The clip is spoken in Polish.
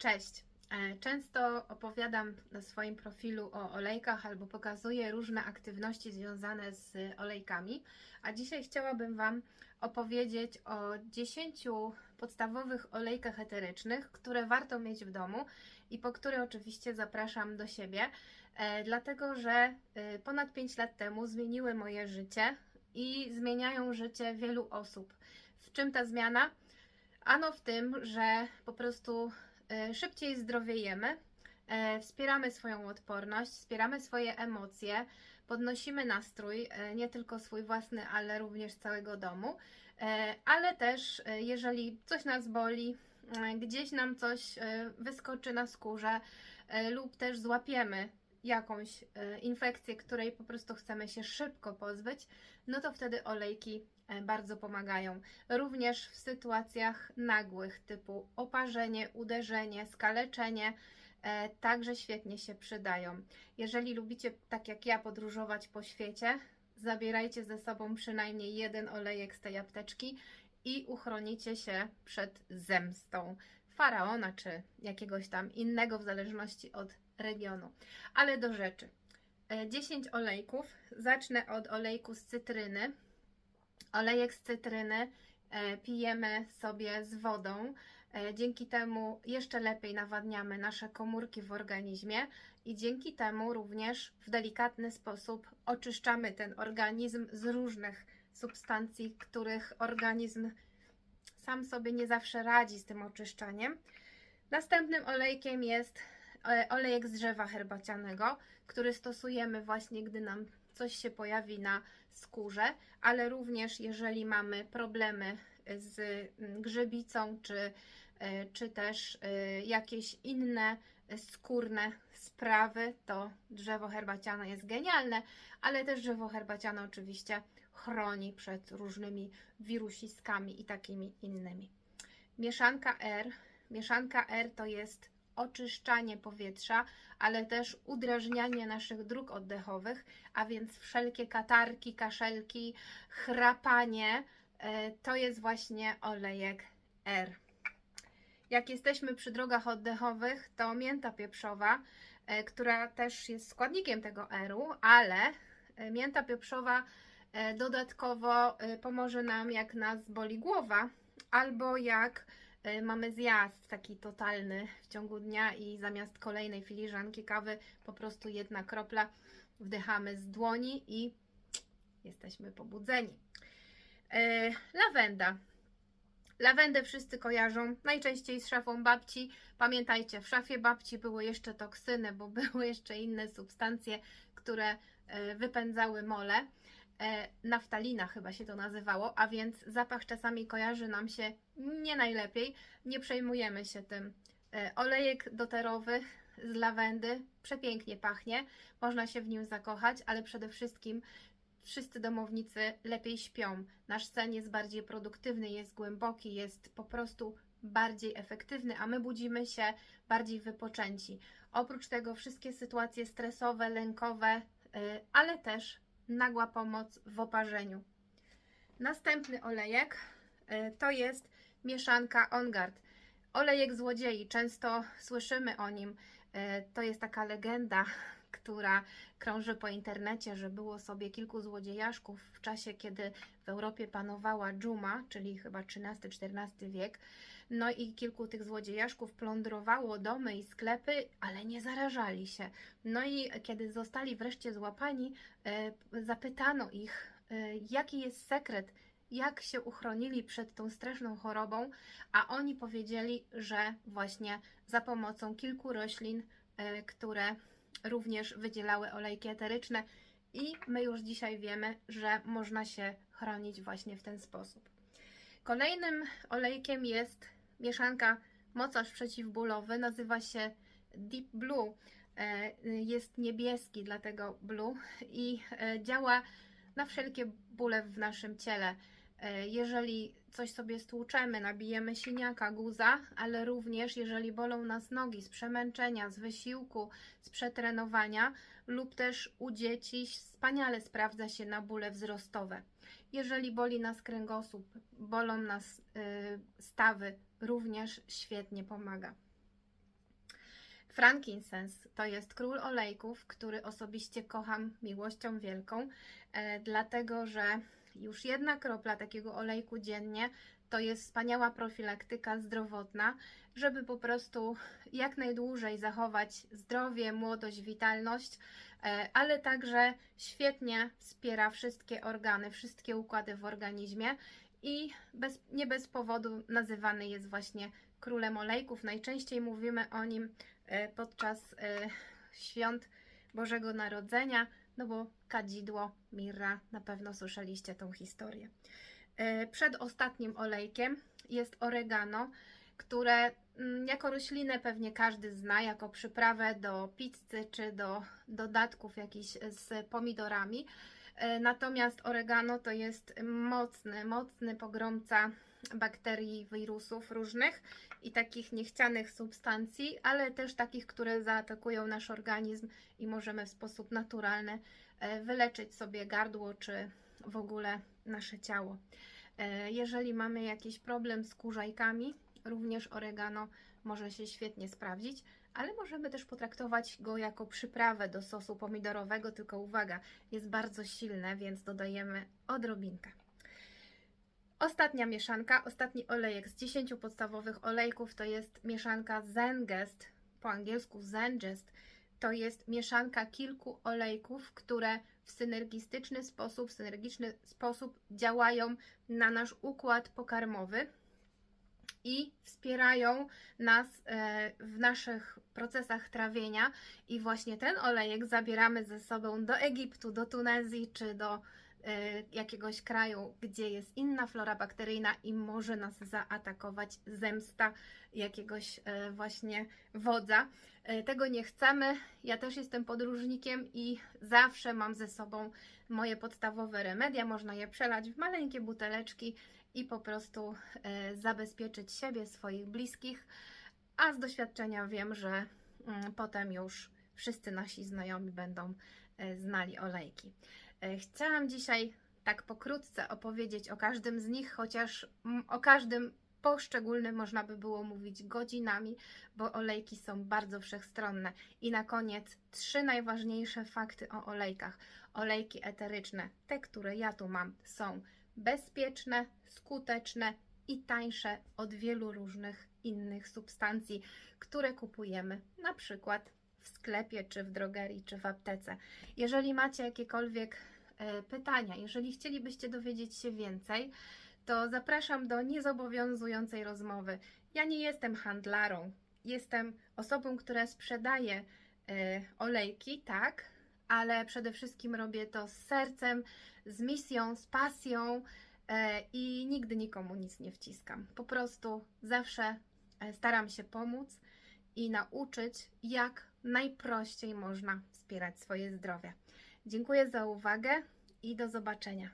Cześć! Często opowiadam na swoim profilu o olejkach albo pokazuję różne aktywności związane z olejkami, a dzisiaj chciałabym Wam opowiedzieć o 10 podstawowych olejkach eterycznych, które warto mieć w domu i po które oczywiście zapraszam do siebie, dlatego że ponad 5 lat temu zmieniły moje życie i zmieniają życie wielu osób. W czym ta zmiana? Ano w tym, że po prostu szybciej zdrowiejemy, wspieramy swoją odporność, wspieramy swoje emocje, podnosimy nastrój, nie tylko swój własny, ale również całego domu, ale też jeżeli coś nas boli, gdzieś nam coś wyskoczy na skórze lub też złapiemy jakąś infekcję, której po prostu chcemy się szybko pozbyć, no to wtedy olejki bardzo pomagają. Również w sytuacjach nagłych typu oparzenie, uderzenie, skaleczenie, także świetnie się przydają. Jeżeli lubicie, tak jak ja, podróżować po świecie, zabierajcie ze sobą przynajmniej jeden olejek z tej apteczki i uchronicie się przed zemstą faraona czy jakiegoś tam innego, w zależności od regionu. Ale do rzeczy. 10 olejków. Zacznę od olejku z cytryny. Olejek z cytryny pijemy sobie z wodą. Dzięki temu jeszcze lepiej nawadniamy nasze komórki w organizmie i dzięki temu również w delikatny sposób oczyszczamy ten organizm z różnych substancji, których organizm sam sobie nie zawsze radzi z tym oczyszczaniem. Następnym olejkiem jest olejek z drzewa herbacianego, który stosujemy właśnie, gdy nam coś się pojawi na skórze, ale również jeżeli mamy problemy z grzybicą, czy też jakieś inne skórne sprawy, to drzewo herbaciane jest genialne, ale też drzewo herbaciane oczywiście chroni przed różnymi wirusiskami i takimi innymi. Mieszanka R. Mieszanka R to jest oczyszczanie powietrza, ale też udrażnianie naszych dróg oddechowych, a więc wszelkie katarki, kaszelki, chrapanie, to jest właśnie olejek R. Jak jesteśmy przy drogach oddechowych, to mięta pieprzowa, która też jest składnikiem tego R-u, ale mięta pieprzowa dodatkowo pomoże nam, jak nas boli głowa, albo jak mamy zjazd taki totalny w ciągu dnia i zamiast kolejnej filiżanki kawy po prostu jedna kropla wdychamy z dłoni i jesteśmy pobudzeni. Lawenda. Lawendę wszyscy kojarzą najczęściej z szafą babci. Pamiętajcie, w szafie babci były jeszcze toksyny, bo były jeszcze inne substancje, które wypędzały mole. Naftalina chyba się to nazywało, a więc zapach czasami kojarzy nam się nie najlepiej. Nie przejmujemy się tym. Olejek doterowy z lawendy przepięknie pachnie, można się w nim zakochać, ale przede wszystkim wszyscy domownicy lepiej śpią. Nasz sen jest bardziej produktywny, jest głęboki, jest po prostu bardziej efektywny, a my budzimy się bardziej wypoczęci. Oprócz tego wszystkie sytuacje stresowe, lękowe, ale też nagła pomoc w oparzeniu. Następny olejek to jest mieszanka On Guard. Olejek złodziei, często słyszymy o nim. To jest taka legenda, która krąży po internecie, że było sobie kilku złodziejaszków w czasie, kiedy w Europie panowała dżuma, czyli chyba XIII-XIV wiek. No i kilku tych złodziejaszków plądrowało domy i sklepy, ale nie zarażali się. No i kiedy zostali wreszcie złapani, zapytano ich, jaki jest sekret, jak się uchronili przed tą straszną chorobą, a oni powiedzieli, że właśnie za pomocą kilku roślin, które również wydzielały olejki eteryczne, i my już dzisiaj wiemy, że można się chronić właśnie w ten sposób. Kolejnym olejkiem jest mieszanka mocarz przeciwbólowy, nazywa się Deep Blue, jest niebieski, dlatego blue, i działa na wszelkie bóle w naszym ciele. Jeżeli coś sobie stłuczemy, nabijemy siniaka, guza, ale również jeżeli bolą nas nogi z przemęczenia, z wysiłku, z przetrenowania lub też u dzieci, wspaniale sprawdza się na bóle wzrostowe. Jeżeli boli nas kręgosłup, bolą nas stawy, również świetnie pomaga. Frankincense to jest król olejków, który osobiście kocham miłością wielką, dlatego że już 1 kropla takiego olejku dziennie to jest wspaniała profilaktyka zdrowotna, żeby po prostu jak najdłużej zachować zdrowie, młodość, witalność, ale także świetnie wspiera wszystkie organy, wszystkie układy w organizmie i nie bez powodu nazywany jest właśnie królem olejków. Najczęściej mówimy o nim podczas świąt Bożego Narodzenia, no bo kadzidło, mirra, na pewno słyszeliście tą historię. Przed ostatnim olejkiem jest oregano, które jako roślinę pewnie każdy zna, jako przyprawę do pizzy czy do dodatków jakichś z pomidorami. Natomiast oregano to jest mocny pogromca bakterii, wirusów różnych i takich niechcianych substancji, ale też takich, które zaatakują nasz organizm i możemy w sposób naturalny wyleczyć sobie gardło czy w ogóle nasze ciało. Jeżeli mamy jakiś problem z kurzajkami, również oregano może się świetnie sprawdzić, ale możemy też potraktować go jako przyprawę do sosu pomidorowego, tylko uwaga, jest bardzo silne, więc dodajemy odrobinkę. Ostatnia mieszanka, ostatni olejek z 10 podstawowych olejków to jest mieszanka Zengest, po angielsku Zengest. To jest mieszanka kilku olejków, które w synergiczny sposób działają na nasz układ pokarmowy i wspierają nas w naszych procesach trawienia. I właśnie ten olejek zabieramy ze sobą do Egiptu, do Tunezji czy do jakiegoś kraju, gdzie jest inna flora bakteryjna i może nas zaatakować zemsta jakiegoś właśnie wodza. Tego nie chcemy. Ja też jestem podróżnikiem i zawsze mam ze sobą moje podstawowe remedia. Można je przelać w maleńkie buteleczki i po prostu zabezpieczyć siebie, swoich bliskich. A z doświadczenia wiem, że potem już wszyscy nasi znajomi będą znali olejki. Chciałam dzisiaj tak pokrótce opowiedzieć o każdym z nich, chociaż o każdym poszczególnym można by było mówić godzinami, bo olejki są bardzo wszechstronne. I na koniec 3 najważniejsze fakty o olejkach. Olejki eteryczne, te, które ja tu mam, są bezpieczne, skuteczne i tańsze od wielu różnych innych substancji, które kupujemy na przykład w sklepie, czy w drogerii, czy w aptece. Jeżeli macie jakiekolwiek pytania, jeżeli chcielibyście dowiedzieć się więcej, to zapraszam do niezobowiązującej rozmowy. Ja nie jestem handlarą, jestem osobą, która sprzedaje olejki, tak, ale przede wszystkim robię to z sercem, z misją, z pasją i nigdy nikomu nic nie wciskam. Po prostu zawsze staram się pomóc i nauczyć, jak najprościej można wspierać swoje zdrowie. Dziękuję za uwagę i do zobaczenia.